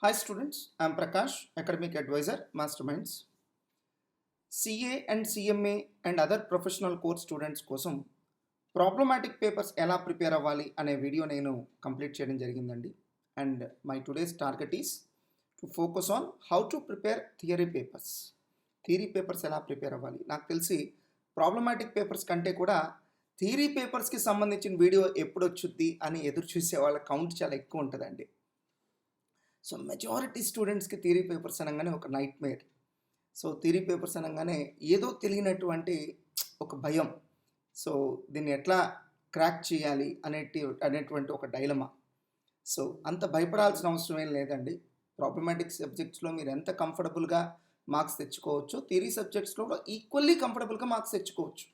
Hi students, I am Prakash, Academic Advisor, Masterminds. CA and CMA and other professional course students కోసం problematic papers ఎలా prepare అవ్వాలి అనే video నేను complete చేయడం జరిగిందండి. And my today's target is to focus on how to prepare theory papers. Theory papers ఎలా prepare అవ్వాలి, నాకు తెలిసి ప్రాబ్లమాటిక్ పేపర్స్ కంటే కూడా థియరీ పేపర్స్కి సంబంధించిన వీడియో ఎప్పుడు వచ్చుద్ది అని ఎదురు చూసే వాళ్ళ కౌంట్ చాలా ఎక్కువ ఉంటుందండి. సో మెజారిటీ స్టూడెంట్స్కి థియరీ పేపర్స్ అనగానే ఒక nightmare. So theory papers అనగానే ఏదో తెలియనటువంటి ఒక భయం. సో దీన్ని ఎట్లా క్రాక్ చేయాలి అనేటువంటి ఒక డైలమా. సో అంత భయపడాల్సిన అవసరం ఏం లేదండి. ప్రాబ్లమాటిక్ సబ్జెక్ట్స్లో మీరు ఎంత కంఫర్టబుల్గా మార్క్స్ తెచ్చుకోవచ్చు, థియరీ సబ్జెక్ట్స్లో కూడా ఈక్వల్లీ కంఫర్టబుల్గా మార్క్స్ తెచ్చుకోవచ్చు.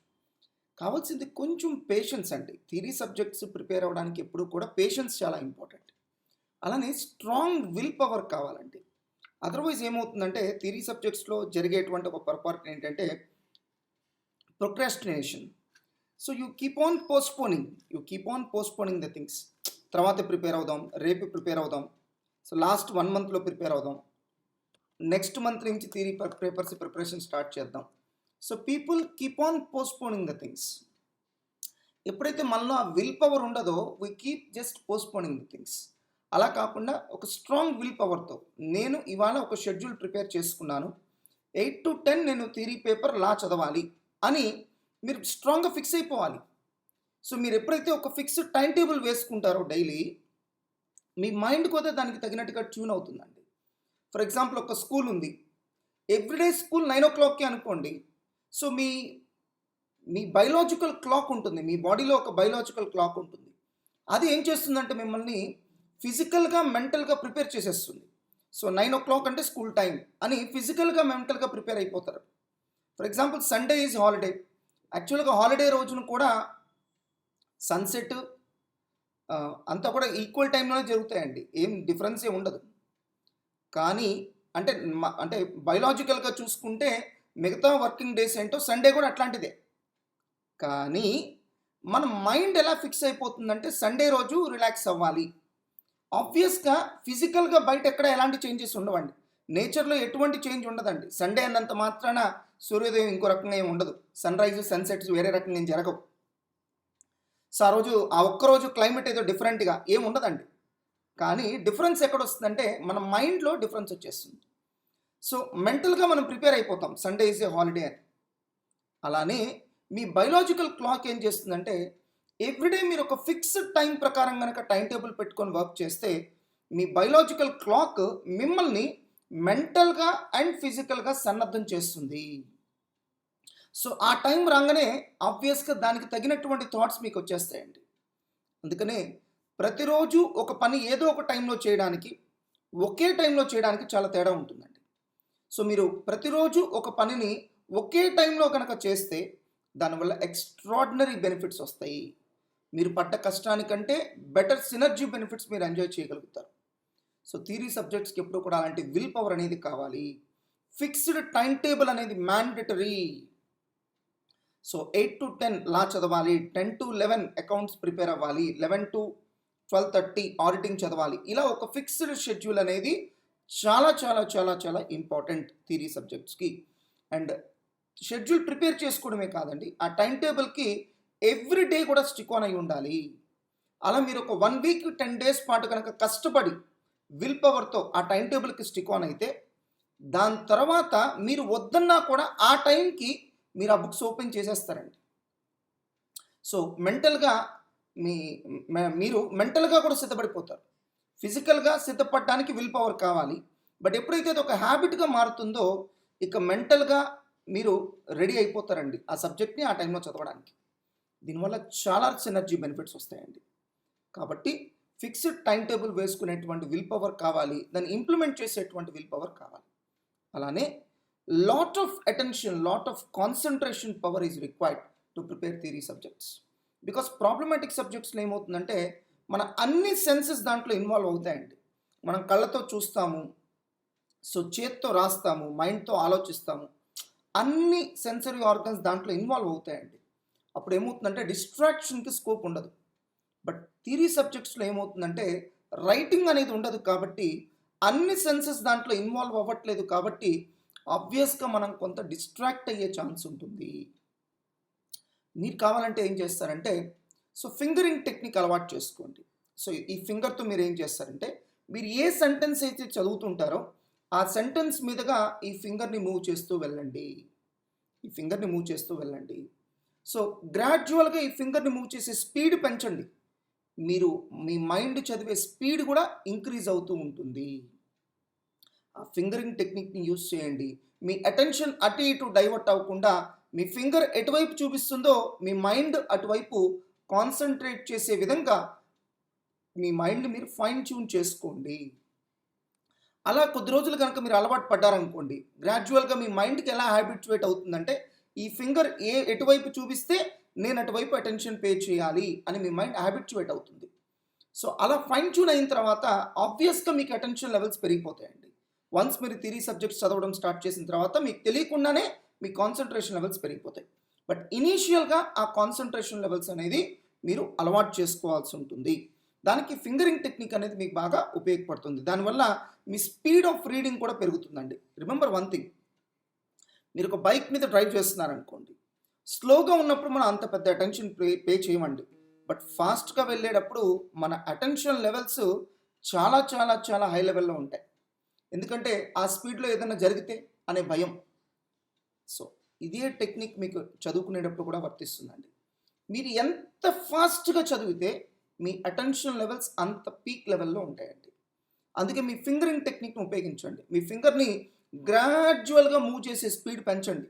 కావాల్సింది కొంచెం పేషెన్స్ అండి. థియరీ సబ్జెక్ట్స్ ప్రిపేర్ అవ్వడానికి ఎప్పుడు కూడా పేషెన్స్ చాలా ఇంపార్టెంట్. అలానే స్ట్రాంగ్ విల్ పవర్ కావాలండి. అదర్వైజ్ ఏమవుతుందంటే థియరీ సబ్జెక్ట్స్లో జరిగేటువంటి ఒక పొరపాటు ఏంటంటే procrastination. So you keep on postponing the things. తర్వాత ప్రిపేర్ అవుదాం, రేపు ప్రిపేర్ అవుదాం, సో లాస్ట్ 1 monthలో ప్రిపేర్ అవుదాం, నెక్స్ట్ మంత్ నుంచి థియరీ పేపర్స్ ప్రిపరేషన్ స్టార్ట్ చేద్దాం. So people keep on postponing the things. ఎప్పుడైతే మనలో ఆ విల్ పవర్ ఉండదో we keep just postponing the things. అలా కాకుండా ఒక స్ట్రాంగ్ విల్ పవర్తో నేను ఇవాళ ఒక షెడ్యూల్ ప్రిపేర్ చేసుకున్నాను, 8 to 10 నేను థియరీ పేపర్ లా చదవాలి అని మీరు స్ట్రాంగ్గా ఫిక్స్ అయిపోవాలి. సో మీరు ఎప్పుడైతే ఒక ఫిక్స్డ్ టైం టేబుల్ వేసుకుంటారో డైలీ, మీ మైండ్ కూడా దానికి తగినట్టుగా ట్యూన్ అవుతుందండి. ఫర్ ఎగ్జాంపుల్ ఒక స్కూల్ ఉంది, ఎవ్రీడే స్కూల్ 9 o'clockకి అనుకోండి. సో మీ బయలాజికల్ క్లాక్ ఉంటుంది, మీ బాడీలో ఒక బయలాజికల్ క్లాక్ ఉంటుంది. అది ఏం చేస్తుందంటే మిమ్మల్ని ఫిజికల్గా మెంటల్గా ప్రిపేర్ చేసేస్తుంది. సో 9 o'clock అంటే స్కూల్ టైం అని ఫిజికల్గా మెంటల్గా ప్రిపేర్ అయిపోతారు. For example Sunday is holiday. యాక్చువల్గా హాలిడే రోజున కూడా సన్సెట్ అంతా కూడా ఈక్వల్ టైంలోనే జరుగుతాయండి, ఏం డిఫరెన్స్ ఏ ఉండదు. కానీ అంటే బయలాజికల్గా చూసుకుంటే మిగతా వర్కింగ్ డేస్ ఏంటో సండే కూడా అట్లాంటిదే. కానీ మన మైండ్ ఎలా ఫిక్స్ అయిపోతుందంటే సండే రోజు రిలాక్స్ అవ్వాలి. ఆబ్వియస్గా ఫిజికల్గా బయట ఎక్కడ ఎలాంటి చేంజెస్ ఉండవండి, నేచర్లో ఎటువంటి చేంజ్ ఉండదండి. సండే అన్నంత మాత్రాన సూర్యోదయం ఇంకో రకంగా ఏమి ఉండదు, సన్ రైజ్ సన్సెట్స్ వేరే రకంగా ఏం జరగవు. సో ఆ ఒక్కరోజు క్లైమేట్ ఏదో డిఫరెంట్గా ఏమి ఉండదండి. కానీ డిఫరెన్స్ ఎక్కడ వస్తుందంటే మన మైండ్లో డిఫరెన్స్ వచ్చేస్తుంది. సో మెంటల్గా మనం ప్రిపేర్ అయిపోతాం సండే ఈజ్ ఏ హాలిడే అని. అలానే మీ బయలాజికల్ క్లాక్ ఏం చేస్తుందంటే ఎవ్రీడే మీరు ఒక ఫిక్స్డ్ టైం ప్రకారం కనుక టైం టేబుల్ పెట్టుకొని వర్క్ చేస్తే మీ బయలాజికల్ క్లాక్ మిమ్మల్ని మెంటల్గా అండ్ ఫిజికల్గా సన్నద్ధం చేస్తుంది. సో ఆ టైం రాగానే ఆబ్వియస్గా దానికి తగినటువంటి థాట్స్ మీకు వచ్చేస్తాయండి. అందుకనే ప్రతిరోజు ఒక పని ఏదో ఒక టైంలో చేయడానికి, ఒకే టైంలో చేయడానికి చాలా తేడా ఉంటుందండి. సో మీరు ప్రతిరోజు ఒక పనిని ఒకే టైంలో కనుక చేస్తే దానివల్ల ఎక్స్ట్రాడినరీ బెనిఫిట్స్ వస్తాయి. మీరు పడ్డ కష్టానికంటే బెటర్ సినర్జీ బెనిఫిట్స్ మీరు ఎంజాయ్ చేయగలుగుతారు. సో థియరీ సబ్జెక్ట్స్కి ఎప్పుడు కూడా అలాంటి విల్ పవర్ అనేది కావాలి. ఫిక్స్డ్ టైం టేబుల్ అనేది మ్యాండేటరీ. సో 8 to 10 లా చదవాలి, 10 to 11 అకౌంట్స్ ప్రిపేర్ అవ్వాలి, 11 to 12:30 ఆడిటింగ్ చదవాలి. ఇలా ఒక ఫిక్స్డ్ షెడ్యూల్ అనేది చాలా చాలా చాలా చాలా ఇంపార్టెంట్ థియరీ సబ్జెక్ట్స్కి. అండ్ షెడ్యూల్ ప్రిపేర్ చేసుకోవడమే కాదండి, ఆ టైం టేబుల్కి ఎవ్రీ డే కూడా స్టిక్ ఆన్ అయి ఉండాలి. అలా మీరు ఒక 1 week 10 days పాటు కనుక కష్టపడి విల్ పవర్తో ఆ టైం టేబుల్కి స్టిక్ ఆన్ అయితే దాని తర్వాత మీరు వద్దన్నా కూడా ఆ టైంకి మీరు ఆ బుక్స్ ఓపెన్ చేసేస్తారండి. సో మెంటల్గా మీరు మెంటల్గా కూడా సిద్ధపడిపోతారు. ఫిజికల్గా సిద్ధపడడానికి విల్ పవర్ కావాలి, బట్ ఎప్పుడైతే అది ఒక హ్యాబిట్గా మారుతుందో ఇక మెంటల్గా మీరు రెడీ అయిపోతారండి ఆ సబ్జెక్ట్ని ఆ టైంలో చదవడానికి. దీనివల్ల చాలా సినర్జీ బెనిఫిట్స్ వస్తాయండి. కాబట్టి ఫిక్స్డ్ టైం టేబుల్ వేసుకునేటువంటి విల్ పవర్ కావాలి, దాన్ని ఇంప్లిమెంట్ చేసేటువంటి విల్ పవర్ కావాలి. అలానే lot of attention, lot of concentration power is required to prepare theory subjects. Because problematic సబ్జెక్ట్స్లో ఏమవుతుందంటే మన అన్ని సెన్సెస్ దాంట్లో ఇన్వాల్వ్ అవుతాయండి. మనం కళ్ళతో చూస్తాము, సో చేత్తో రాస్తాము, మైండ్తో ఆలోచిస్తాము, అన్ని సెన్సరీ ఆర్గన్స్ దాంట్లో ఇన్వాల్వ్ అవుతాయండి. అప్పుడు ఏమవుతుందంటే డిస్ట్రాక్షన్కి స్కోప్ ఉండదు. బట్ థియరీ సబ్జెక్ట్స్లో ఏమవుతుందంటే రైటింగ్ అనేది ఉండదు, కాబట్టి అన్ని సెన్సెస్ దాంట్లో ఇన్వాల్వ్ అవ్వట్లేదు కాబట్టి ఆబ్వియస్గా మనం కొంత డిస్ట్రాక్ట్ అయ్యే ఛాన్స్ ఉంటుంది. మీరు కావాలంటే ఏం చేస్తారంటే, సో ఫింగరింగ్ టెక్నిక్ అలవాటు చేసుకోండి. సో ఈ ఫింగర్తో మీరు ఏం చేస్తారంటే, మీరు ఏ సెంటెన్స్ అయితే చదువుతుంటారో ఆ సెంటెన్స్ మీదుగా ఈ ఫింగర్ని మూవ్ చేస్తూ వెళ్ళండి. ఈ ఫింగర్ని మూవ్ చేస్తూ వెళ్ళండి. సో గ్రాడ్యువల్గా ఈ ఫింగర్ని మూవ్ చేసే స్పీడ్ పెంచండి. మీరు మీ మైండ్ చదివే స్పీడ్ కూడా ఇంక్రీజ్ అవుతూ ఉంటుంది. ఆ ఫింగరింగ్ టెక్నిక్ని యూజ్ చేయండి. మీ అటెన్షన్ అటు ఇటు డైవర్ట్ అవ్వకుండా మీ ఫింగర్ ఎటువైపు చూపిస్తుందో మీ మైండ్ అటువైపు కాన్సన్ట్రేట్ చేసే విధంగా మీ మైండ్ మీరు ఫైన్ ట్యూన్ చేసుకోండి. అలా కొద్ది రోజులు కనుక మీరు అలవాటు పడ్డారనుకోండి, గ్రాడ్యువల్గా మీ మైండ్కి ఎలా హ్యాబిట్యుయేట్ అవుతుందంటే, ఈ ఫింగర్ ఎటువైపు చూపిస్తే నేను అటువైపు అటెన్షన్ పే చేయాలి అని మీ మైండ్ హ్యాబిట్యుయేట్ అవుతుంది. సో అలా ఫైన్ ట్యూన్ అయిన తర్వాత ఆబ్వియస్గా మీకు అటెన్షన్ లెవెల్స్ పెరిగిపోతాయండి. వన్స్ మీరు థియరీ సబ్జెక్ట్స్ చదవడం స్టార్ట్ చేసిన తర్వాత మీకు తెలియకుండానే మీ కాన్సన్ట్రేషన్ లెవెల్స్ పెరిగిపోతాయి. బట్ ఇనీషియల్గా ఆ కాన్సన్ట్రేషన్ లెవెల్స్ అనేది మీరు అలవాటు చేసుకోవాల్సి ఉంటుంది. దానికి ఫింగరింగ్ టెక్నిక్ అనేది మీకు బాగా ఉపయోగపడుతుంది. దానివల్ల మీ స్పీడ్ ఆఫ్ రీడింగ్ కూడా పెరుగుతుందండి. రిమెంబర్ వన్ థింగ్, మీరు ఒక బైక్ మీద డ్రైవ్ చేస్తున్నారనుకోండి, స్లోగా ఉన్నప్పుడు మనం అంత పెద్ద అటెన్షన్ పే చేయమండి. బట్ ఫాస్ట్గా వెళ్ళేటప్పుడు మన అటెన్షన్ లెవెల్స్ చాలా చాలా చాలా హై లెవెల్లో ఉంటాయి. ఎందుకంటే ఆ స్పీడ్లో ఏదైనా జరిగితే అనే భయం. సో ఇదే టెక్నిక్ మీకు చదువుకునేటప్పుడు కూడా వర్తిస్తుందండి. మీరు ఎంత ఫాస్ట్గా చదివితే మీ అటెన్షన్ లెవెల్స్ అంత పీక్ లెవెల్లో ఉంటాయండి. అందుకే మీ ఫింగరింగ్ టెక్నిక్ని ఉపయోగించండి. మీ ఫింగర్ని గ్రాడ్యువల్గా మూవ్ చేసే స్పీడ్ పెంచండి.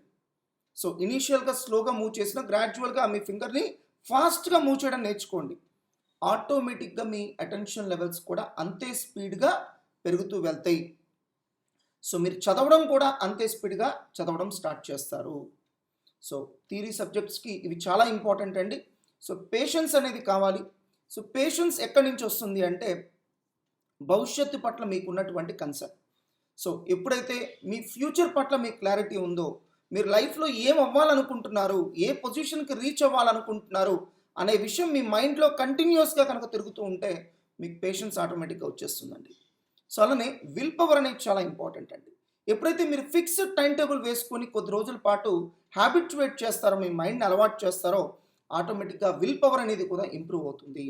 సో ఇనీషియల్గా స్లోగా మూవ్ చేసిన గ్రాడ్యువల్గా మీ ఫింగర్ని ఫాస్ట్గా మూవ్ చేయడం నేర్చుకోండి. ఆటోమేటిక్గా మీ అటెన్షన్ లెవెల్స్ కూడా అంతే స్పీడ్గా పెరుగుతూ వెళ్తాయి. సో మీరు చదవడం కూడా అంతే స్పీడ్గా చదవడం స్టార్ట్ చేస్తారు. సో థియరీ సబ్జెక్ట్స్కి ఇవి చాలా ఇంపార్టెంట్ అండి. సో పేషెన్స్ అనేది కావాలి. సో పేషెన్స్ ఎక్కడి నుంచి వస్తుంది అంటే, భవిష్యత్తు పట్ల మీకు ఉన్నటువంటి కన్సర్న్. సో ఎప్పుడైతే మీ ఫ్యూచర్ పట్ల మీకు క్లారిటీ ఉందో, మీరు లైఫ్లో ఏం అవ్వాలనుకుంటున్నారు, ఏ పొజిషన్కి రీచ్ అవ్వాలనుకుంటున్నారు అనే విషయం మీ మైండ్లో కంటిన్యూస్గా కనుక తిరుగుతూ ఉంటే మీకు పేషెన్స్ ఆటోమేటిక్గా వచ్చేస్తుందండి. సో అలానే విల్ పవర్ అనేది చాలా ఇంపార్టెంట్ అండి. ఎప్పుడైతే మీరు ఫిక్స్డ్ టైం టేబుల్ వేసుకొని కొద్ది రోజుల పాటు హ్యాబిట్యుయేట్ చేస్తారో, మీ మైండ్ని అలవాటు చేస్తారో, ఆటోమేటిక్గా విల్ పవర్ అనేది కూడా ఇంప్రూవ్ అవుతుంది.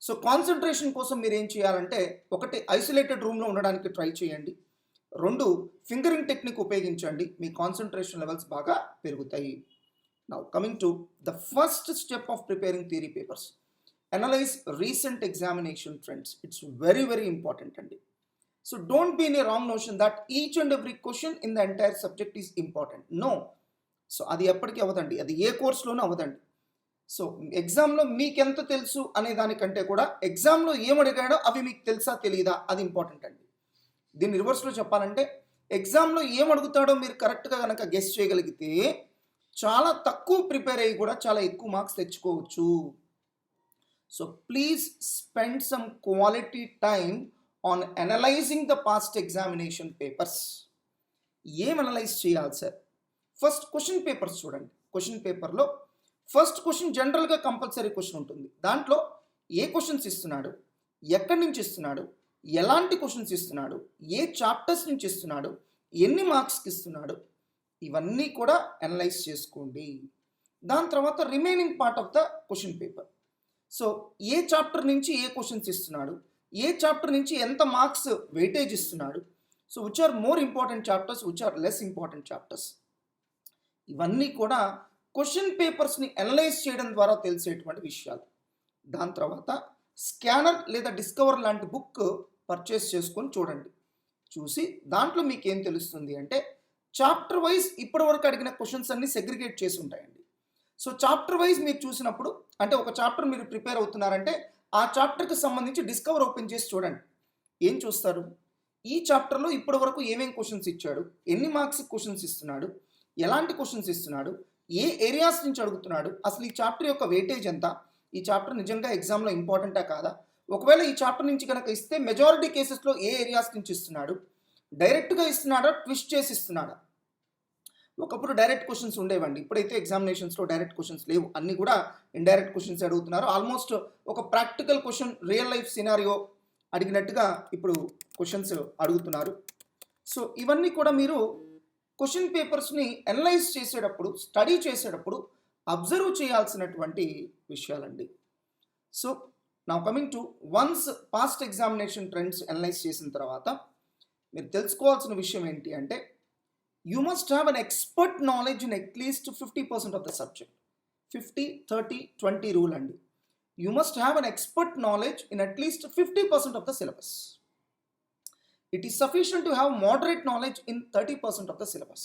సో కాన్సన్ట్రేషన్ కోసం మీరు ఏం చేయాలంటే, ఒకటి ఐసోలేటెడ్ రూమ్లో ఉండడానికి ట్రై చేయండి. 2 ఫింగరింగ్ టెక్నిక్ ఉపయోగించండి. మీ కాన్సన్ట్రేషన్ లెవెల్స్ బాగా పెరుగుతాయి. Now coming to the first step of preparing theory papers, analyse recent examination trends. It's very very important అండి. So don't be in a wrong notion that each and every question in the entire subject is important. No. So అది ఎప్పటికీ అవ్వదండి, అది ఏ కోర్సులోనూ అవ్వదండి. So ఎగ్జామ్లో మీకు ఎంత తెలుసు అనే దానికంటే కూడా ఎగ్జామ్లో ఏం అడిగాడో అవి మీకు తెలుసా తెలియదా అది ఇంపార్టెంట్ అండి. దీన్ని రివర్స్లో చెప్పాలంటే, ఎగ్జామ్లో ఏం అడుగుతాడో మీరు కరెక్ట్గా కనుక గెస్ చేయగలిగితే చాలా తక్కువ ప్రిపేర్ అయ్యి కూడా చాలా ఎక్కువ మార్క్స్ తెచ్చుకోవచ్చు. So please spend some quality time on analysing the past examination papers. ఏం అనలైజ్ చేయాలి సార్? ఫస్ట్ క్వశ్చన్ పేపర్స్ చూడండి. క్వశ్చన్ పేపర్లో ఫస్ట్ క్వశ్చన్ జనరల్గా కంపల్సరీ క్వశ్చన్ ఉంటుంది. దాంట్లో ఏ క్వశ్చన్స్ ఇస్తున్నాడు, ఎక్కడి నుంచి ఇస్తున్నాడు, ఎలాంటి క్వశ్చన్స్ ఇస్తున్నాడు, ఏ చాప్టర్స్ నుంచి ఇస్తున్నాడు, ఎన్ని మార్క్స్కి ఇస్తున్నాడు, ఇవన్నీ కూడా అనలైజ్ చేసుకోండి. దాని తర్వాత remaining part of the question paper. So ఏ చాప్టర్ నుంచి ఏ క్వశ్చన్స్ ఇస్తున్నాడు, ఏ చాప్టర్ నుంచి ఎంత మార్క్స్ వెయిటేజ్ ఇస్తున్నాడు, so which are more important chapters, which are less important chapters, ఇవన్నీ కూడా క్వశ్చన్ పేపర్స్ని అనలైజ్ చేయడం ద్వారా తెలిసేటువంటి విషయాలు. దాని తర్వాత స్కానర్ లేదా డిస్కవర్ లాంటి బుక్ పర్చేస్ చేసుకొని చూడండి. చూసి దాంట్లో మీకు ఏం తెలుస్తుంది అంటే, చాప్టర్ వైజ్ ఇప్పటివరకు అడిగిన క్వశ్చన్స్ అన్ని సెగ్రిగేట్ చేసి ఉంటాయండి. సో చాప్టర్ వైజ్ మీరు చూసినప్పుడు, అంటే ఒక చాప్టర్ మీరు ప్రిపేర్ అవుతున్నారంటే ఆ చాప్టర్కి సంబంధించి డిస్కవర్ ఓపెన్ చేసి చూడండి. ఏం చూస్తారు? ఈ చాప్టర్లో ఇప్పటి వరకు ఏమేమి క్వశ్చన్స్ ఇచ్చాడు, ఎన్ని మార్క్స్ క్వశ్చన్స్ ఇస్తున్నాడు, ఎలాంటి క్వశ్చన్స్ ఇస్తున్నాడు, ఏ ఏరియాస్ నుంచి అడుగుతున్నాడు, అసలు ఈ చాప్టర్ యొక్క వెయిటేజ్ ఎంత, ఈ చాప్టర్ నిజంగా ఎగ్జామ్లో ఇంపార్టెంటా కాదా, ఒకవేళ ఈ చాప్టర్ నుంచి కనుక ఇస్తే మెజారిటీ కేసెస్లో ఏ ఏరియాస్ నుంచి ఇస్తున్నాడు, డైరెక్ట్గా ఇస్తున్నాడా, ట్విస్ట్ చేసి ఇస్తున్నాడా. ఒకప్పుడు డైరెక్ట్ క్వశ్చన్స్ ఉండేవండి, ఇప్పుడైతే ఎగ్జామినేషన్స్లో డైరెక్ట్ క్వశ్చన్స్ లేవు, అన్నీ కూడా ఇండైరెక్ట్ క్వశ్చన్స్ అడుగుతున్నారు. ఆల్మోస్ట్ ఒక practical question, real life scenario, అడిగినట్టుగా ఇప్పుడు క్వశ్చన్స్ అడుగుతున్నారు. సో ఇవన్నీ కూడా మీరు క్వశ్చన్ పేపర్స్ని అనలైజ్ చేసేటప్పుడు, స్టడీ చేసేటప్పుడు అబ్జర్వ్ చేయాల్సినటువంటి విషయాలండి. So now coming to once past examination trends analyse చేసిన తర్వాత మీరు తెలుసుకోవాల్సిన విషయం ఏంటి అంటే, you must have an expert knowledge in at least 50% of the subject. 50-30-20 rule అండి. You must have an expert knowledge in at least 50% of the syllabus. It is sufficient to have moderate knowledge in 30% of the syllabus.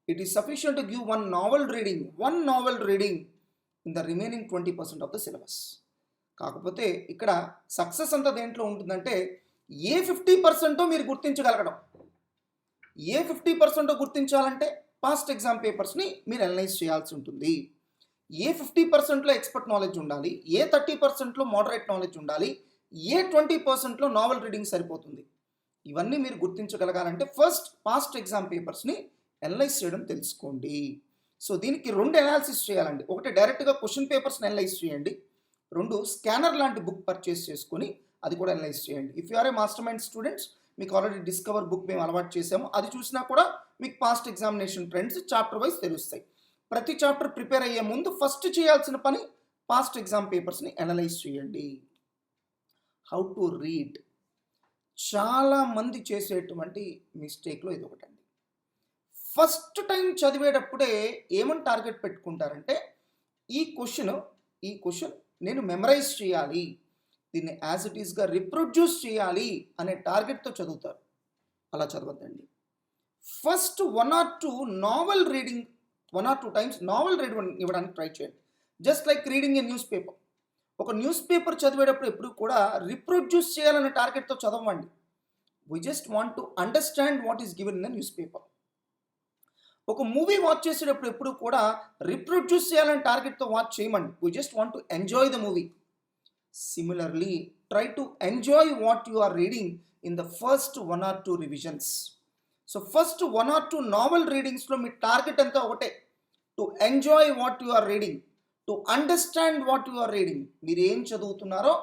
It is sufficient to give one novel reading in the remaining 20% of the syllabus. కాకపోతే ఇక్కడ success అంతా దేంట్లో ఉంటుందంటే, ఏ 50% మీరు గుర్తించగలగడం. ఏ 50% గుర్తించాలంటే past exam పేపర్స్ని మీరు analyse చేయాల్సి ఉంటుంది. ఏ 50%లో expert knowledge ఉండాలి, ఏ 30%లో మోడరేట్ నాలెడ్జ్ ఉండాలి, ఏ 20%లో నావెల్ రీడింగ్ సరిపోతుంది. ఇవన్నీ మీరు గుర్తించగలగాలంటే ఫస్ట్ పాస్ట్ ఎగ్జామ్ పేపర్స్ని అనలైజ్ చేయడం తెలుసుకోండి. సో దీనికి 2 అనాలిసిస్ చేయాలండి. ఒకటి డైరెక్ట్గా క్వశ్చన్ పేపర్స్ని అనలైజ్ చేయండి. 2 స్కానర్ లాంటి బుక్ పర్చేస్ చేసుకొని అది కూడా అనలైజ్ చేయండి. If you are a mastermind students, మీకు ఆల్రెడీ డిస్కవర్ బుక్ మేము అలవాటు చేసాము. అది చూసినా కూడా మీకు past examination trends chapter wise తెలుస్తాయి. ప్రతి చాప్టర్ ప్రిపేర్ అయ్యే ముందు ఫస్ట్ చేయాల్సిన పని పాస్ట్ ఎగ్జామ్ పేపర్స్ని అనలైజ్ చేయండి. How to read. చాలామంది చేసేటువంటి మిస్టేక్లో ఇది ఒకటండి. ఫస్ట్ టైం చదివేటప్పుడే ఏమని టార్గెట్ పెట్టుకుంటారంటే, ఈ క్వశ్చన్ నేను మెమరైజ్ చేయాలి, దీన్ని యాజ్ ఇట్ ఈస్గా రిప్రొడ్యూస్ చేయాలి అనే టార్గెట్తో చదువుతారు. అలా చదవద్దండి. First 1 or 2 novel reading, 1 or 2 times novel read ఇవ్వడానికి ట్రై చేయండి. Just like reading a newspaper. ఒక న్యూస్ పేపర్ చదివేటప్పుడు ఎప్పుడు కూడా రిప్రొడ్యూస్ చేయాలనే టార్గెట్తో చదవండి. We just want to understand what is given in the newspaper. ఒక మూవీ వాచ్ చేసేటప్పుడు ఎప్పుడు కూడా రిప్రొడ్యూస్ చేయాలనే టార్గెట్తో వాచ్ చేయమండి. We just want to enjoy the movie. Similarly try to enjoy what you are reading in the first 1 or 2 revisions. So first 1 or 2 novel రీడింగ్స్లో మీ target అంతా ఒకటే, to enjoy what you are reading, to understand what you are reading. మీరు ఏం చదువుతున్నారో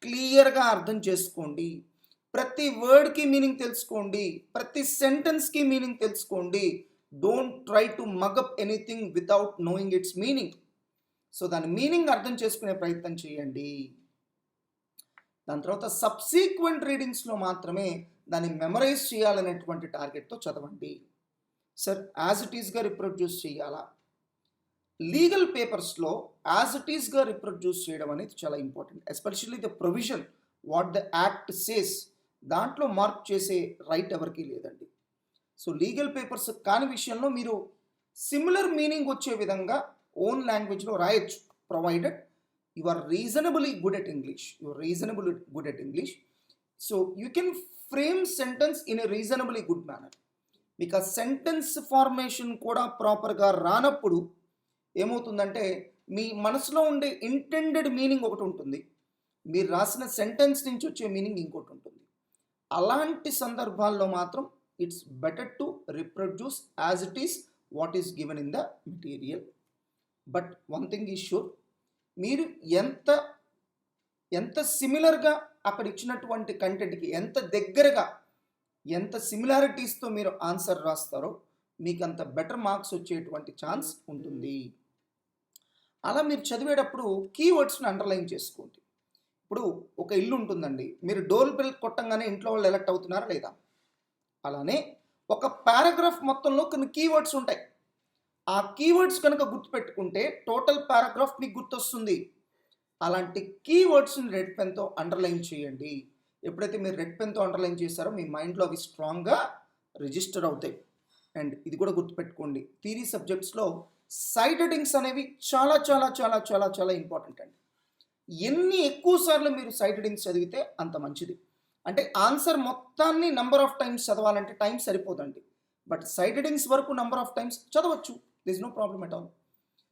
క్లియర్గా అర్థం చేసుకోండి. ప్రతి వర్డ్కి మీనింగ్ తెలుసుకోండి, ప్రతి సెంటెన్స్కి మీనింగ్ తెలుసుకోండి. Don't try to mug up anything without knowing it's meaning. So దాని మీనింగ్ అర్థం చేసుకునే ప్రయత్నం చేయండి. దాని తర్వాత సబ్సీక్వెంట్ రీడింగ్స్లో మాత్రమే దాన్ని మెమరైజ్ చేయాలనేటువంటి టార్గెట్తో చదవండి. సార్ యాజ్ ఇట్ ఈస్గా రిప్రొడ్యూస్ చేయాలా? లీగల్ పేపర్స్లో యాజ్ ఇట్ ఈస్గా రిప్రొడ్యూస్ చేయడం అనేది చాలా important. Especially the provision what the act says, దాంట్లో మార్క్ చేసే రైట్ ఎవరికీ లేదండి. సో లీగల్ పేపర్స్ కాని విషయంలో మీరు సిమిలర్ మీనింగ్ వచ్చే విధంగా ఓన్ లాంగ్వేజ్లో రాయొచ్చు, provided you are reasonably good at English. So you can frame sentence in a reasonably good manner. మీకు ఆ సెంటెన్స్ ఫార్మేషన్ కూడా ప్రాపర్గా రానప్పుడు ఏమవుతుందంటే, మీ మనసులో ఉండే ఇంటెండెడ్ మీనింగ్ ఒకటి ఉంటుంది, మీరు రాసిన సెంటెన్స్ నుంచి వచ్చే మీనింగ్ ఇంకోటి ఉంటుంది. అలాంటి సందర్భాల్లో మాత్రం it's better to reproduce as it is what is given in the material. But one thing is sure, మీరు ఎంత సిమిలర్గా అక్కడ ఇచ్చినటువంటి కంటెంట్కి ఎంత దగ్గరగా, ఎంత సిమిలారిటీస్తో మీరు ఆన్సర్ రాస్తారో మీకు అంత బెటర్ మార్క్స్ వచ్చేటువంటి ఛాన్స్ ఉంటుంది. అలా మీరు చదివేటప్పుడు కీవర్డ్స్ని అండర్లైన్ చేసుకోండి. ఇప్పుడు ఒక ఇల్లు ఉంటుందండి, మీరు డోర్ బెల్ కొట్టంగానే ఇంట్లో వాళ్ళు ఎలక్ట్ అవుతున్నారా లేదా? అలానే ఒక పారాగ్రాఫ్ మొత్తంలో కొన్ని కీవర్డ్స్ ఉంటాయి. ఆ కీవర్డ్స్ కనుక గుర్తుపెట్టుకుంటే టోటల్ పారాగ్రాఫ్ మీకు గుర్తొస్తుంది. అలాంటి కీవర్డ్స్ని రెడ్ పెన్తో అండర్లైన్ చేయండి. ఎప్పుడైతే మీరు రెడ్ పెన్తో అండర్లైన్ చేశారో మీ మైండ్లో అవి స్ట్రాంగ్గా రిజిస్టర్ అవుతాయి. అండ్ ఇది కూడా గుర్తుపెట్టుకోండి, థియరీ సబ్జెక్ట్స్లో సైడ్ హెడ్డింగ్స్ అనేవి చాలా చాలా చాలా చాలా చాలా ఇంపార్టెంట్ అండి. ఎన్ని ఎక్కువ సార్లు మీరు సైడ్ హెడ్డింగ్స్ చదివితే అంత మంచిది. అంటే ఆన్సర్ మొత్తాన్ని నెంబర్ ఆఫ్ టైమ్స్ చదవాలంటే టైం సరిపోదండి, బట్ సైడ్ హెడ్డింగ్స్ వరకు నెంబర్ ఆఫ్ టైమ్స్ చదవచ్చు, this is no problem at all.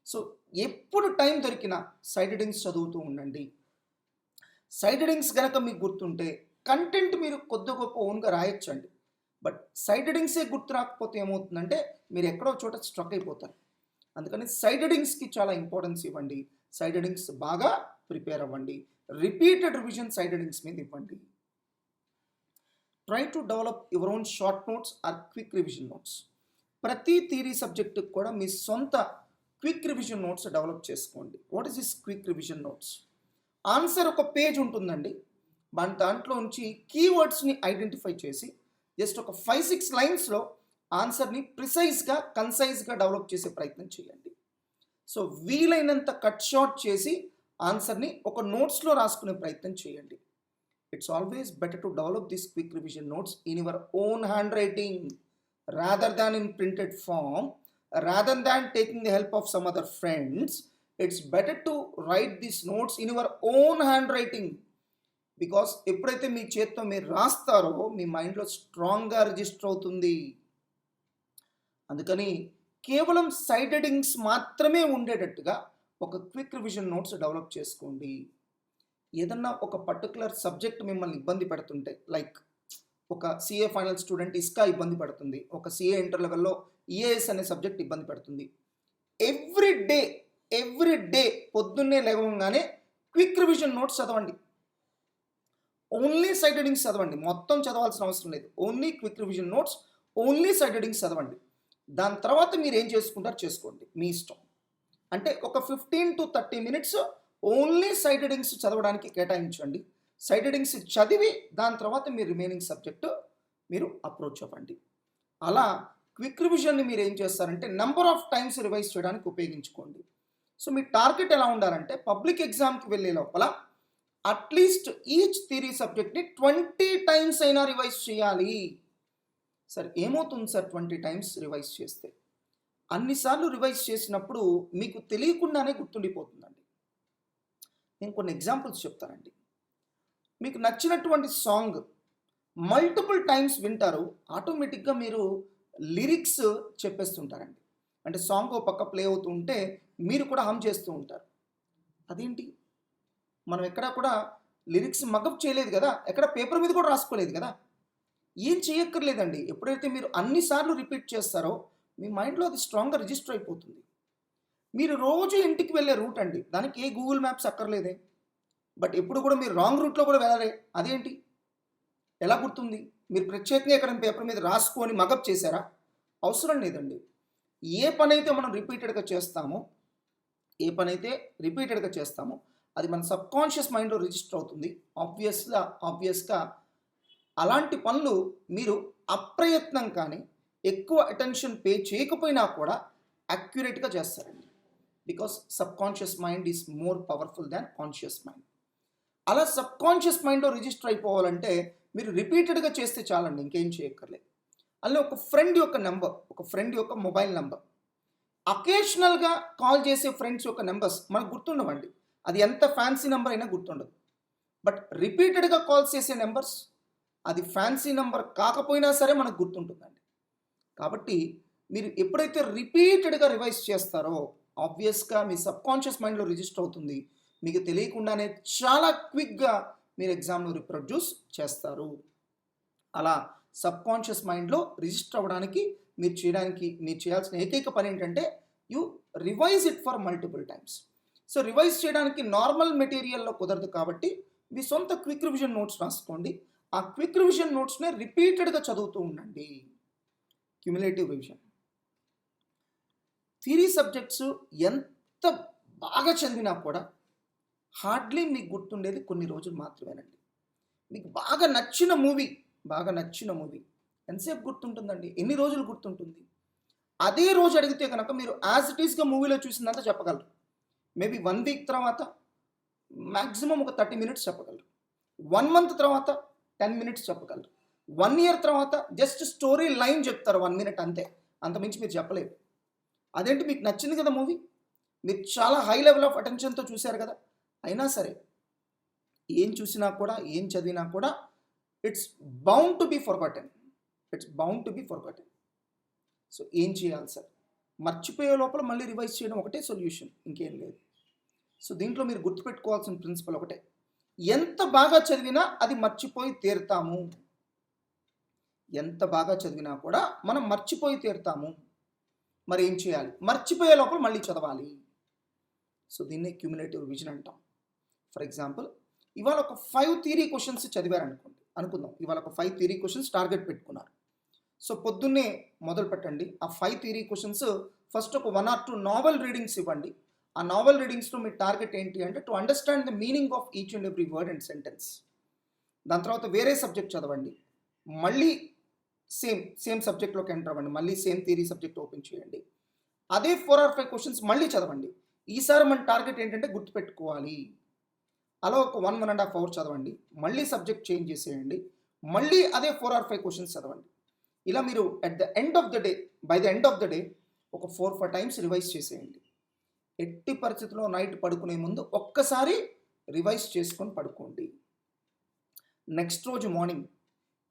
So ఎప్పుడు టైం దొరికినా సైడ్ హెడ్డింగ్స్ చదువుతూ ఉండండి. సైడ్ హెడ్డింగ్స్ కనుక మీకు గుర్తుంటే కంటెంట్ మీరు కొద్ది గొప్ప ఓన్గా రాయొచ్చండి. బట్ సైడ్ హెడ్డింగ్సే గుర్తు రాకపోతే ఏమవుతుందంటే మీరు ఎక్కడో చోట స్ట్రక్ అయిపోతారు. అందుకని సైడ్ హెడ్డింగ్స్కి చాలా ఇంపార్టెన్స్ ఇవ్వండి. సైడ్ హెడ్డింగ్స్ బాగా ప్రిపేర్ అవ్వండి. రిపీటెడ్ రివిజన్ సైడ్ హెడ్డింగ్స్ మీద ఇవ్వండి. Try to develop your own short notes or quick revision notes. ప్రతి థియరీ సబ్జెక్టుకి కూడా మీ సొంత క్విక్ రివిజన్ నోట్స్ డెవలప్ చేసుకోండి. What is this quick revision notes? Answer ఒక పేజ్ ఉంటుందండి, దాంట్లో నుంచి కీవర్డ్స్ని ఐడెంటిఫై చేసి జస్ట్ ఒక 5-6 లైన్స్లో ఆన్సర్ని ప్రిసైజ్గా కన్సైజ్గా డెవలప్ చేసే ప్రయత్నం చేయండి. సో వీలైనంత కట్ షార్ట్ చేసి ఆన్సర్ని ఒక నోట్స్లో రాసుకునే ప్రయత్నం చేయండి. It's always better to develop this quick revision notes in your own hand writing rather than in printed form, rather than taking the help of some other friends. It's better to write these notes in your own handwriting, because ఎప్పుడైతే మీ చేత్తో మీరు రాస్తారో మీ మైండ్లో స్ట్రాంగ్గా register అవుతుంది. అందుకని కేవలం side headings మాత్రమే ఉండేటట్టుగా ఒక క్విక్ రివిజన్ నోట్స్ డెవలప్ చేసుకోండి. ఏదన్నా ఒక పర్టికులర్ సబ్జెక్ట్ మిమ్మల్ని ఇబ్బంది పెడుతుంటే, లైక్ ఒక సిఏ ఫైనల్ స్టూడెంట్ ఇస్కా ఇబ్బంది పడుతుంది, ఒక సిఏ ఇంటర్ లెవెల్లో ఈఏఎస్ అనే సబ్జెక్ట్ ఇబ్బంది పడుతుంది. ఎవ్రీ డే పొద్దున్నే లేవగానే క్విక్ రివిజన్ నోట్స్ చదవండి. ఓన్లీ సైడ్ హెడింగ్స్ చదవండి, మొత్తం చదవాల్సిన అవసరం లేదు. Only quick revision notes, only side headings చదవండి. దాని తర్వాత మీరు ఏం చేసుకుంటారో చేసుకోండి, మీ ఇష్టం. అంటే ఒక 15 to 30 minutes only side headings చదవడానికి కేటాయించండి. సైడ్ హెడింగ్స్ చదివి దాని తర్వాత మీరు రిమైనింగ్ సబ్జెక్టు మీరు అప్రోచ్ అవ్వండి. అలా క్విక్ రివిజన్ని మీరు ఏం చేస్తారంటే నెంబర్ ఆఫ్ టైమ్స్ రివైజ్ చేయడానికి ఉపయోగించుకోండి. సో మీ టార్గెట్ ఎలా ఉండాలంటే పబ్లిక్ ఎగ్జామ్కి వెళ్ళే లోపల అట్లీస్ట్ ఈచ్ థియరీ సబ్జెక్ట్ని 20 టైమ్స్ అయినా రివైజ్ చేయాలి. సార్ ఏమవుతుంది సార్ 20 టైమ్స్ రివైజ్ చేస్తే? అన్నిసార్లు రివైజ్ చేసినప్పుడు మీకు తెలియకుండానే గుర్తుండిపోతుందండి. నేను కొన్ని ఎగ్జాంపుల్స్ చెప్తానండి. మీకు నచ్చినటువంటి సాంగ్ మల్టిపుల్ టైమ్స్ వింటారు, ఆటోమేటిక్గా మీరు లిరిక్స్ చెప్పేస్తుంటారండి. అంటే సాంగ్ ఒక పక్క ప్లే అవుతూ ఉంటే మీరు కూడా హమ్ చేస్తూ ఉంటారు. అదేంటి, మనం ఎక్కడా కూడా లిరిక్స్ మగప్ చేయలేదు కదా, ఎక్కడ పేపర్ మీద కూడా రాసుకోలేదు కదా. ఏం చేయక్కర్లేదండి, ఎప్పుడైతే మీరు అన్నిసార్లు రిపీట్ చేస్తారో మీ మైండ్లో అది స్ట్రాంగ్గా రిజిస్టర్ అయిపోతుంది. మీరు రోజు ఇంటికి వెళ్ళే రూట్ అండి, దానికి ఏ గూగుల్ మ్యాప్స్ అక్కర్లేదే. బట్ ఎప్పుడు కూడా మీరు రాంగ్ రూట్లో కూడా వెళ్ళారే, అదేంటి, ఎలా గుర్తుంది? మీరు ప్రత్యేకంగా ఎక్కడ పేపర్ మీద రాసుకొని మగప్ చేశారా? అవసరం లేదండి. ఏ పని అయితే మనం రిపీటెడ్గా చేస్తామో అది మన సబ్కాన్షియస్ మైండ్లో రిజిస్టర్ అవుతుంది. ఆబ్వియస్గా అలాంటి పనులు మీరు అప్రయత్నం కానీ ఎక్కువ అటెన్షన్ పే చేయకపోయినా కూడా అక్యురేట్గా చేస్తారండి. Because subconscious mind is more powerful than conscious mind. అలా సబ్కాన్షియస్ మైండ్లో రిజిస్టర్ అయిపోవాలంటే మీరు రిపీటెడ్గా చేస్తే చాలండి, ఇంకేం చేయక్కర్లేదు. అలా ఒక ఫ్రెండ్ యొక్క మొబైల్ నెంబర్, అకేషనల్గా కాల్ చేసే ఫ్రెండ్స్ యొక్క నెంబర్స్ మనకు గుర్తుండవండి. అది ఎంత ఫ్యాన్సీ నెంబర్ అయినా గుర్తుండదు. బట్ రిపీటెడ్గా కాల్ చేసే నెంబర్స్, అది ఫ్యాన్సీ నెంబర్ కాకపోయినా సరే మనకు గుర్తుంటుందండి. కాబట్టి మీరు ఎప్పుడైతే రిపీటెడ్గా రివైజ్ చేస్తారో ఆబ్వియస్గా మీ సబ్కాన్షియస్ మైండ్లో రిజిస్టర్ అవుతుంది. మీకు తెలియకుండానే చాలా క్విక్గా మీరు ఎగ్జామ్లో రిప్రొడ్యూస్ చేస్తారు. అలా సబ్కాన్షియస్ మైండ్లో రిజిస్టర్ అవ్వడానికి మీరు చేయాల్సిన ఏకైక పని ఏంటంటే you revise it for multiple times. So revise చేయడానికి నార్మల్ మెటీరియల్లో కుదరదు కాబట్టి మీ సొంత క్విక్ రివిజన్ నోట్స్ రాసుకోండి. ఆ క్విక్ రివిజన్ నోట్స్నే రిపీటెడ్గా చదువుతూ ఉండండి. Cumulative revision. థియరీ సబ్జెక్ట్స్ ఎంత బాగా చదివినా కూడా హార్డ్లీ మీకు గుర్తుండేది కొన్ని రోజులు మాత్రమేనండి. మీకు బాగా నచ్చిన మూవీ ఎంతసేపు గుర్తుంటుందండి? ఎన్ని రోజులు గుర్తుంటుంది? అదే రోజు అడిగితే కనుక మీరు యాజ్ ఇట్ ఈస్గా మూవీలో చూసిందంతా చెప్పగలరు. మేబీ 1 వీక్ తర్వాత మ్యాక్సిమం ఒక 30 మినిట్స్ చెప్పగలరు. 1 మంత్ తర్వాత 10 మినిట్స్ చెప్పగలరు. 1 ఇయర్ తర్వాత జస్ట్ స్టోరీ లైన్ చెప్తారు 1 మినిట్ అంతే, అంతమించి మీరు చెప్పలేరు. అదేంటి, మీకు నచ్చింది కదా మూవీ, మీరు చాలా హై లెవెల్ ఆఫ్ అటెన్షన్తో చూశారు కదా, అయినా సరే ఏం చూసినా కూడా ఏం చదివినా కూడా it's bound to be forgotten. So ఏం చేయాలి సార్? మర్చిపోయే లోపల మళ్ళీ రివైజ్ చేయడం ఒకటే సొల్యూషన్, ఇంకేం లేదు. సో దీంట్లో మీరు గుర్తుపెట్టుకోవాల్సిన ప్రిన్సిపల్ ఒకటే, ఎంత బాగా చదివినా అది మర్చిపోయి తీరుతాము. ఎంత బాగా చదివినా కూడా మనం మర్చిపోయి తీరుతాము. మరి ఏం చేయాలి? మర్చిపోయే లోపల మళ్ళీ చదవాలి. సో దీన్నే క్యుములేటివ్ రివిజన్ అంటాం. ఫర్ ఎగ్జాంపుల్, ఇవాళ ఒక 5 థియరీ క్వశ్చన్స్ చదివారనుకోండి, అనుకుందాం. ఇవాళ ఒక 5 థియరీ క్వశ్చన్స్ టార్గెట్ పెట్టుకున్నారు. సో పొద్దున్నే మొదలు పెట్టండి. ఆ 5 థియరీ క్వశ్చన్స్ ఫస్ట్ ఒక 1 or 2 నావెల్ రీడింగ్స్ ఇవ్వండి. ఆ నావెల్ రీడింగ్స్లో మీ టార్గెట్ ఏంటి అంటే to understand the meaning of each and every word and sentence. దాని తర్వాత వేరే సబ్జెక్ట్ చదవండి. మళ్ళీ సేమ్ సబ్జెక్ట్లోకి ఎంటర్ అవ్వండి. మళ్ళీ సేమ్ థియరీ సబ్జెక్ట్ ఓపెన్ చేయండి. అదే 4 or 5 క్వశ్చన్స్ మళ్ళీ చదవండి. ఈసారి మన టార్గెట్ ఏంటంటే గుర్తుపెట్టుకోవాలి. అలా ఒక 1.5 అవర్ చదవండి. మళ్ళీ సబ్జెక్ట్ చేంజ్ చేసేయండి. మళ్ళీ అదే 4 or 5 క్వశ్చన్స్ చదవండి. ఇలా మీరు at the end of the day, by the end of the day ఒక 4-5 టైమ్స్ రివైజ్ చేసేయండి. ఎట్టి పరిస్థితుల్లో నైట్ పడుకునే ముందు ఒక్కసారి రివైజ్ చేసుకొని పడుకోండి. నెక్స్ట్ రోజు మార్నింగ్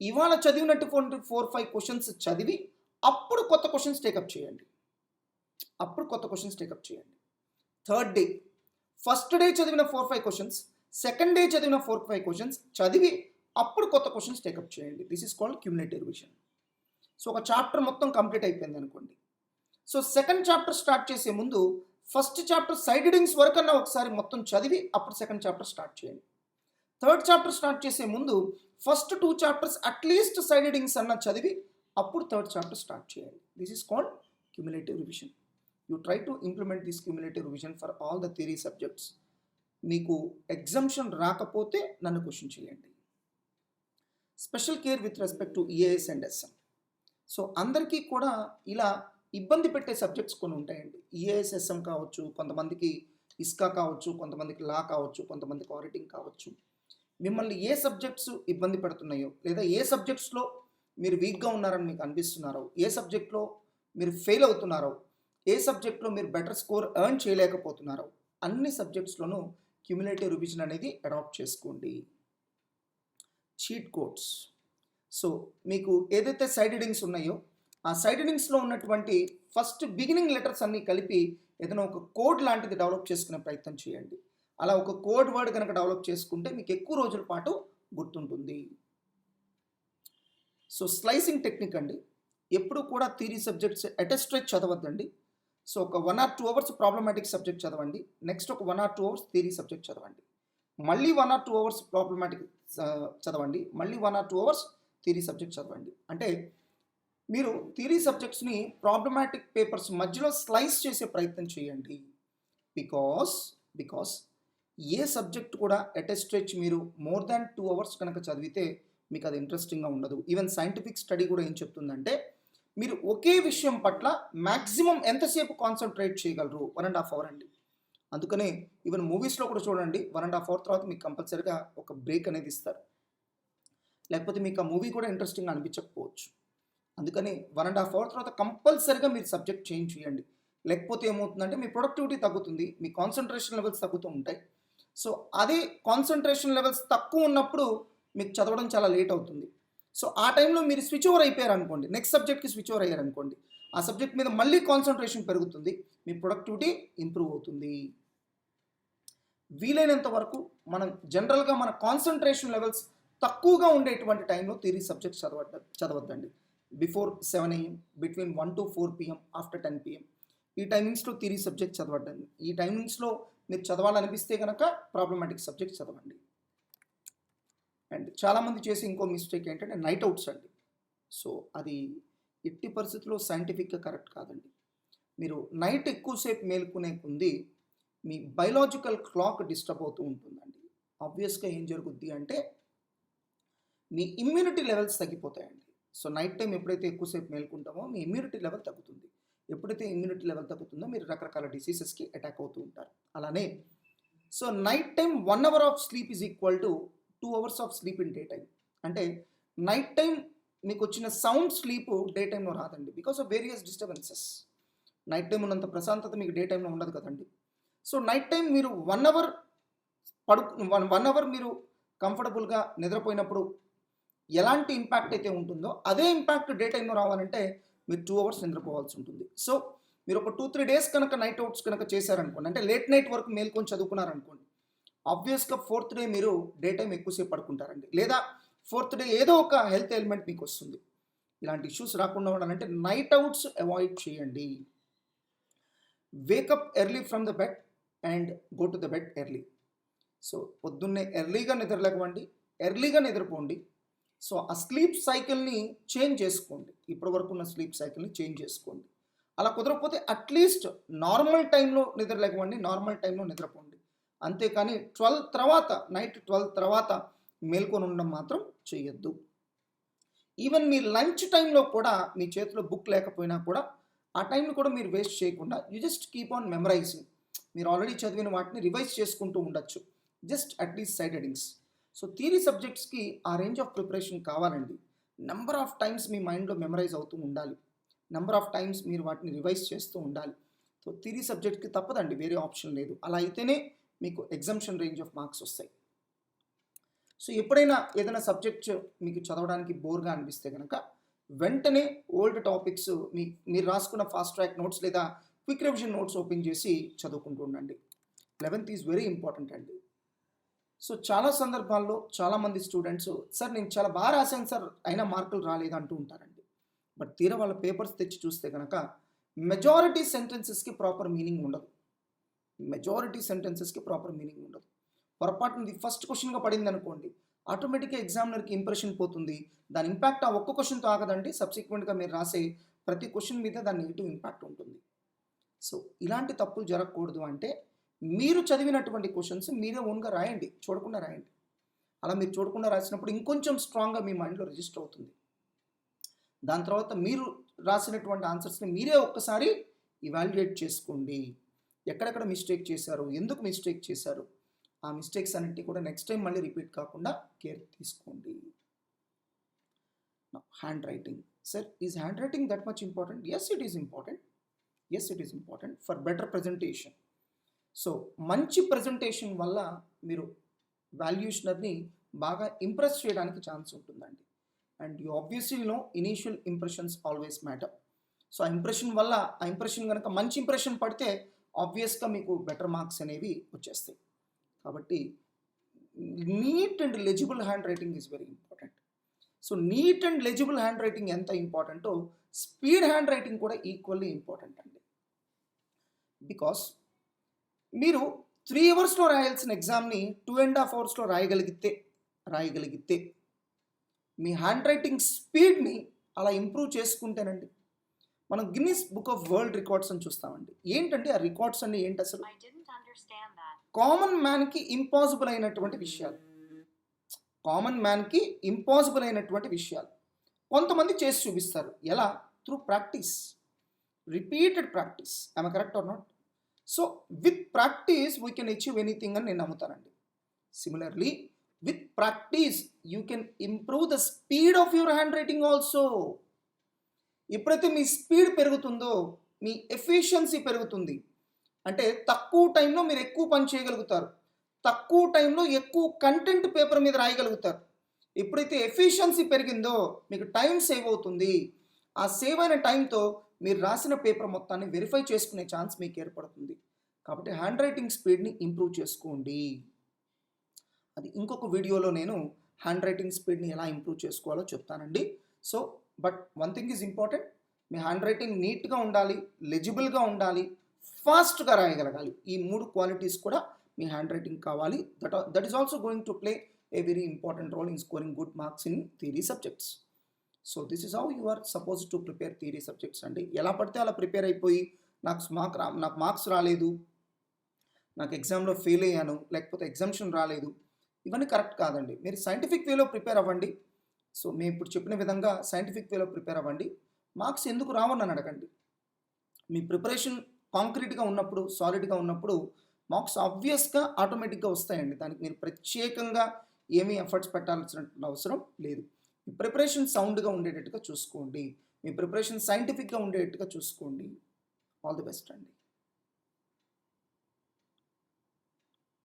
ఇవాళ చదివినట్టు 4-5 క్వశ్చన్స్ చదివి అప్పుడు కొత్త క్వశ్చన్స్ టేకప్ చేయండి. థర్డ్ డే ఫస్ట్ డే చదివిన 4-5 క్వశ్చన్స్, సెకండ్ డే చదివిన 4-5 క్వశ్చన్స్ చదివి అప్పుడు కొత్త క్వశ్చన్స్ టేకప్ చేయండి. This is called cumulative revision. So ఒక చాప్టర్ మొత్తం కంప్లీట్ అయిపోయింది అనుకోండి. సో సెకండ్ చాప్టర్ స్టార్ట్ చేసే ముందు ఫస్ట్ చాప్టర్ సైడ్ హెడింగ్స్ వరకన్నా ఒకసారి మొత్తం చదివి అప్పుడు సెకండ్ చాప్టర్ స్టార్ట్ చేయండి. థర్డ్ చాప్టర్ స్టార్ట్ చేసే ముందు first 2 chapters at least side headings అన్న చదివి అప్పుడు థర్డ్ చాప్టర్ స్టార్ట్ చేయండి. This is called cumulative revision. You try to implement this cumulative revision for all the theory subjects. మీకు ఎగ్జామ్షన్ రాకపోతే నన్ను క్వశ్చన్ చేయండి. Special care with respect to EAS and SM. So అందరికీ కూడా ఇలా ఇబ్బంది పెట్టే సబ్జెక్ట్స్ కొన్ని ఉంటాయండి. ఈఏఎస్ ఎస్ఎం కావచ్చు, కొంతమందికి ఇస్కా కావచ్చు, కొంతమందికి లా కావచ్చు, కొంతమందికి ఆడిటింగ్ కావచ్చు. మిమ్మల్ని ఏ సబ్జెక్ట్స్ ఇబ్బంది పెడుతున్నాయో, లేదా ఏ సబ్జెక్ట్స్లో మీరు వీక్గా ఉన్నారని మీకు అనిపిస్తున్నారో, ఏ సబ్జెక్ట్లో మీరు ఫెయిల్ అవుతున్నారో, ఏ సబ్జెక్ట్లో మీరు బెటర్ స్కోర్ ఎర్న్ చేయలేకపోతున్నారో, అన్ని సబ్జెక్ట్స్లోనూ క్యూములేటివ్ రివిజన్ అనేది అడాప్ట్ చేసుకోండి. Cheat codes. సో మీకు ఏదైతే సైడ్ హెడింగ్స్ ఉన్నాయో ఆ సైడ్ హెడింగ్స్లో ఉన్నటువంటి ఫస్ట్ బిగినింగ్ లెటర్స్ అన్నీ కలిపి ఏదైనా ఒక కోడ్ లాంటిది డెవలప్ చేసుకునే ప్రయత్నం చేయండి. అలా ఒక కోడ్ వర్డ్ కనుక డెవలప్ చేసుకుంటే మీకు ఎక్కువ రోజుల పాటు గుర్తుంటుంది. సో స్లైసింగ్ టెక్నిక్ అండి. ఎప్పుడు కూడా theory subjects at a stretch చదవద్దండి. సో ఒక 1 or 2 అవర్స్ ప్రాబ్లమాటిక్ సబ్జెక్ట్ చదవండి. నెక్స్ట్ ఒక 1 or 2 అవర్స్ థియరీ సబ్జెక్ట్ చదవండి. మళ్ళీ 1 or 2 అవర్స్ ప్రాబ్లమాటిక్ చదవండి. మళ్ళీ 1 or 2 అవర్స్ థియరీ సబ్జెక్ట్ చదవండి. అంటే మీరు థియరీ సబ్జెక్ట్స్ని ప్రాబ్లమాటిక్ పేపర్స్ మధ్యలో స్లైస్ చేసే ప్రయత్నం చేయండి. బికాస్ ఏ సబ్జెక్ట్ కూడా ఎట్ ఎ స్ట్రెచ్ మీరు మోర్ దాన్ 2 అవర్స్ కనుక చదివితే మీకు అది ఇంట్రెస్టింగ్గా ఉండదు. ఈవెన్ సైంటిఫిక్ స్టడీ కూడా ఏం చెప్తుందంటే మీరు ఒకే విషయం పట్ల మ్యాక్సిమం ఎంతసేపు కాన్సన్ట్రేట్ చేయగలరు, 1.5 అవర్ అండి. అందుకనే ఈవెన్ మూవీస్లో కూడా చూడండి, 1.5 అవర్ తర్వాత మీకు కంపల్సరీగా ఒక బ్రేక్ అనేది ఇస్తారు. లేకపోతే మీకు ఆ మూవీ కూడా ఇంట్రెస్టింగ్గా అనిపించకపోవచ్చు. అందుకని 1.5 అవర్ తర్వాత కంపల్సరీగా మీరు సబ్జెక్ట్ చేంజ్ చేయండి. లేకపోతే ఏమవుతుందంటే మీ ప్రొడక్టివిటీ తగ్గుతుంది, మీ కాన్సన్ట్రేషన్ లెవెల్స్ తగ్గుతూ ఉంటాయి. సో అదే కాన్సన్ట్రేషన్ లెవెల్స్ తక్కువ ఉన్నప్పుడు మీకు చదవడం చాలా లేట్ అవుతుంది. సో ఆ టైంలో మీరు స్విచ్ ఓవర్ అయిపోయారు అనుకోండి, నెక్స్ట్ సబ్జెక్ట్కి స్విచ్ ఓవర్ అయ్యారు అనుకోండి, ఆ సబ్జెక్ట్ మీద మళ్ళీ కాన్సన్ట్రేషన్ పెరుగుతుంది, మీ ప్రొడక్టివిటీ ఇంప్రూవ్ అవుతుంది. వీలైనంత వరకు మనం జనరల్గా మన కాన్సన్ట్రేషన్ లెవెల్స్ తక్కువగా ఉండేటువంటి టైంలో థియరీ సబ్జెక్ట్స్ చదవద్దండి. Before 7 AM, between 1 to 4 PM, after 10 PM ఈ టైమింగ్స్లో థియరీ సబ్జెక్ట్ చదవద్దండి. ఈ టైమింగ్స్లో మీరు చదవాలనిపిస్తే కనుక ప్రాబ్లమాటిక్ సబ్జెక్ట్ చదవండి. అండ్ చాలామంది చేసే ఇంకో మిస్టేక్ ఏంటంటే నైట్ అవుట్స్ అండి. సో అది ఎట్టి పరిస్థితుల్లో సైంటిఫిక్గా కరెక్ట్ కాదండి. మీరు నైట్ ఎక్కువసేపు మేలుకునే కొంది మీ బయలాజికల్ క్లాక్ డిస్టర్బ్ అవుతూ ఉంటుందండి. ఆబ్వియస్గా ఏం జరుగుద్ది అంటే మీ ఇమ్యూనిటీ లెవెల్స్ తగ్గిపోతాయండి. సో నైట్ టైం ఎప్పుడైతే ఎక్కువసేపు మేలుకుంటామో మీ ఇమ్యూనిటీ లెవెల్ తగ్గుతుంది. ఎప్పుడైతే ఇమ్యూనిటీ లెవెల్ తగ్గుతుందో మీరు రకరకాల డిసీజెస్కి అటాక్ అవుతూ ఉంటారు. అలానే so night time 1 hour of sleep is equal to 2 hours of sleep in day time. అంటే నైట్ టైం మీకు వచ్చిన సౌండ్ స్లీప్ డే టైంలో రాదండి, because of various disturbances. Night time ఉన్నంత ప్రశాంతత మీకు డే టైంలో ఉండదు కదండి. సో నైట్ టైం మీరు 1 hour 1 hour మీరు కంఫర్టబుల్గా నిద్రపోయినప్పుడు ఎలాంటి ఇంపాక్ట్ అయితే ఉంటుందో అదే ఇంపాక్ట్ డే టైంలో రావాలంటే మీరు 2 hours నిద్రపోవాల్సి ఉంటుంది. సో మీరు ఒక 2-3 days కనుక నైట్ అవుట్స్ కనుక చేశారనుకోండి, అంటే లేట్ నైట్ వరకు మేల్కొని చదువుకున్నారనుకోండి, ఆబ్వియస్గా 4th day మీరు డే టైం ఎక్కువసేపు పడుకుంటారండి. లేదా 4th day ఏదో ఒక హెల్త్ ఎలిమెంట్ మీకు వస్తుంది. ఇలాంటి ఇష్యూస్ రాకుండా ఉండాలంటే నైట్ అవుట్స్ అవాయిడ్ చేయండి. Wake up early from the bed and go to the bed early. So పొద్దున్నే ఎర్లీగా నిద్రలేవండి, ఎర్లీగా నిద్రపోండి. సో ఆ స్లీప్ సైకిల్ని చేంజ్ చేసుకోండి. ఇప్పటి వరకు ఉన్న స్లీప్ సైకిల్ని చేంజ్ చేసుకోండి. అలా కుదరకపోతే అట్లీస్ట్ నార్మల్ టైంలో నిద్ర లేకపోండి, నార్మల్ టైంలో నిద్రపోండి. అంతేకాని 12 తర్వాత, నైట్ 12 తర్వాత మేల్కొని ఉండడం మాత్రం చేయొద్దు. ఈవెన్ మీ లంచ్ టైంలో కూడా మీ చేతిలో బుక్ లేకపోయినా కూడా ఆ టైంని కూడా మీరు వేస్ట్ చేయకుండా you just keep on memorising. మీరు ఆల్రెడీ చదివిన వాటిని రివైజ్ చేసుకుంటూ ఉండొచ్చు, just at least side headings. So theory సబ్జెక్ట్స్కి ఆ రేంజ్ ఆఫ్ ప్రిపరేషన్ కావాలండి. నెంబర్ ఆఫ్ టైమ్స్ మీ మైండ్లో మెమరైజ్ అవుతూ ఉండాలి, నెంబర్ ఆఫ్ టైమ్స్ మీరు వాటిని రివైజ్ చేస్తూ ఉండాలి. సో థియరీ సబ్జెక్ట్కి తప్పదండి, వేరే ఆప్షన్ లేదు. అలా అయితేనే మీకు ఎగ్జామ్షన్ రేంజ్ ఆఫ్ మార్క్స్ వస్తాయి. సో ఎప్పుడైనా ఏదైనా సబ్జెక్ట్ మీకు చదవడానికి బోర్గా అనిపిస్తే కనుక వెంటనే ఓల్డ్ టాపిక్స్ మీరు రాసుకున్న ఫాస్ట్ ట్రాక్ నోట్స్ లేదా క్విక్ రివిజన్ నోట్స్ ఓపెన్ చేసి చదువుకుంటూ ఉండండి. 11th ఈజ్ వెరీ ఇంపార్టెంట్ అండి. సో చాలా సందర్భాల్లో చాలామంది స్టూడెంట్స్, సార్ నేను చాలా బాగా రాశాను సార్ అయినా మార్కులు రాలేదు అంటూ ఉంటారండి. బట్ తీరా వాళ్ళ పేపర్స్ తెచ్చి చూస్తే కనుక మెజారిటీ సెంటెన్సెస్కి ప్రాపర్ మీనింగ్ ఉండదు. మెజారిటీ సెంటెన్సెస్కి ప్రాపర్ మీనింగ్ ఉండదు. పొరపాటున ఫస్ట్ క్వశ్చన్గా పడింది అనుకోండి, ఆటోమేటిక్గా ఎగ్జామినర్కి ఇంప్రెషన్ పోతుంది. దాని ఇంపాక్ట్ ఆ ఒక్క క్వశ్చన్తో ఆగదండి, సబ్సిక్వెంట్గా మీరు రాసే ప్రతి క్వశ్చన్ మీద దాని నెగిటివ్ ఇంపాక్ట్ ఉంటుంది. సో ఇలాంటి తప్పులు జరగకూడదు అంటే మీరు చదివినటువంటి క్వశ్చన్స్ మీరే ఓన్గా రాయండి, చూడకుండా రాయండి. అలా మీరు చూడకుండా రాసినప్పుడు ఇంకొంచెం స్ట్రాంగ్గా మీ మైండ్లో రిజిస్టర్ అవుతుంది. దాని తర్వాత మీరు రాసినటువంటి ఆన్సర్స్ని మీరే ఒక్కసారి ఇవాల్యుయేట్ చేసుకోండి. ఎక్కడెక్కడ మిస్టేక్ చేశారు, ఎందుకు మిస్టేక్ చేశారు, ఆ మిస్టేక్స్ అన్నిటి కూడా నెక్స్ట్ టైం మళ్ళీ రిపీట్ కాకుండా కేర్ తీసుకోండి. Handwriting, sir is handwriting that much important? Yes it is important. Yes it is important for better presentation. So మంచి ప్రజెంటేషన్ వల్ల మీరు వాల్యూషనర్ని బాగా ఇంప్రెస్ చేయడానికి ఛాన్స్ ఉంటుందండి. And you obviously know initial impressions always matter. So ఆ impression వల్ల, ఆ ఇంప్రెషన్ కనుక మంచి ఇంప్రెషన్ పడితే ఆబ్వియస్గా మీకు బెటర్ మార్క్స్ అనేవి వచ్చేస్తాయి. కాబట్టి neat and legible handwriting is very important. So neat and legible handwriting ఎంత ఇంపార్టెంటో స్పీడ్ హ్యాండ్ రైటింగ్ కూడా ఈక్వల్లీ ఇంపార్టెంట్ అండి. బికాస్ మీరు 3 అవర్స్లో రాయాల్సిన ఎగ్జామ్ని 2.5 అవర్స్లో రాయగలిగితే మీ హ్యాండ్ రైటింగ్ స్పీడ్ని అలా ఇంప్రూవ్ చేసుకుంటేనండి మనం Guinness book of world records అని చూస్తామండి. ఏంటంటే ఆ రికార్డ్స్ అన్ని ఏంటి అసలు? కామన్ మ్యాన్కి ఇంపాసిబుల్ అయినటువంటి విషయాలు, కామన్ మ్యాన్కి ఇంపాసిబుల్ అయినటువంటి విషయాలు కొంతమంది చేసి చూపిస్తారు. ఎలా? Through practice, repeated practice. I'm correct or not? So with practice we can achieve anything అని నేను నమ్ముతానండి. Similarly with practice you can improve the speed of your handwriting also. ఎప్పుడైతే మీ స్పీడ్ పెరుగుతుందో మీ ఎఫిషియన్సీ పెరుగుతుంది. అంటే తక్కువ టైంలో మీరు ఎక్కువ పని చేయగలుగుతారు, తక్కువ టైంలో ఎక్కువ కంటెంట్ పేపర్ మీద రాయగలుగుతారు. ఎప్పుడైతే ఎఫిషియన్సీ పెరిగిందో మీకు టైం సేవ్ అవుతుంది. ఆ సేవ్ అయిన టైంతో మీరు రాసిన పేపర్ మొత్తాన్ని వెరిఫై చేసుకునే ఛాన్స్ మీకు ఏర్పడుతుంది. కాబట్టి హ్యాండ్ రైటింగ్ స్పీడ్ని ఇంప్రూవ్ చేసుకోండి. అది ఇంకొక వీడియోలో నేను హ్యాండ్ రైటింగ్ స్పీడ్ని ఎలా ఇంప్రూవ్ చేసుకోవాలో చెప్తానండి. So but one thing is important, me hand writing నీట్గా ఉండాలి, లెజిబుల్గా ఉండాలి, ఫాస్ట్గా రాయగలగాలి. ఈ 3 క్వాలిటీస్ కూడా మీ హ్యాండ్ రైటింగ్ కావాలి. That is also going to play a very important role in scoring good marks in theory subjects. So this is how you are suppose to prepare theory subjects అండి. ఎలా పడితే అలా prepare అయిపోయి నాకు marks రాలేదు, నాకు ఎగ్జామ్లో ఫెయిల్ అయ్యాను, లేకపోతే ఎగ్జామ్షన్ రాలేదు, ఇవన్నీ కరెక్ట్ కాదండి. మీరు సైంటిఫిక్ వేలో ప్రిపేర్ అవ్వండి. సో మేము ఇప్పుడు చెప్పిన విధంగా సైంటిఫిక్ వేలో ప్రిపేర్ అవ్వండి. మార్క్స్ ఎందుకు రావని అని అడగండి. మీ ప్రిపరేషన్ కాంక్రీట్గా ఉన్నప్పుడు, సాలిడ్గా ఉన్నప్పుడు మార్క్స్ ఆబ్వియస్గా ఆటోమేటిక్గా వస్తాయండి. దానికి మీరు ప్రత్యేకంగా ఏమీ ఎఫర్ట్స్ పెట్టాల్సిన అవసరం లేదు. మీ ప్రిపరేషన్ సౌండ్గా ఉండేటట్టుగా చూసుకోండి, మీ ప్రిపరేషన్ సైంటిఫిక్గా ఉండేటట్టుగా చూసుకోండి. ఆల్ ది బెస్ట్ అండి.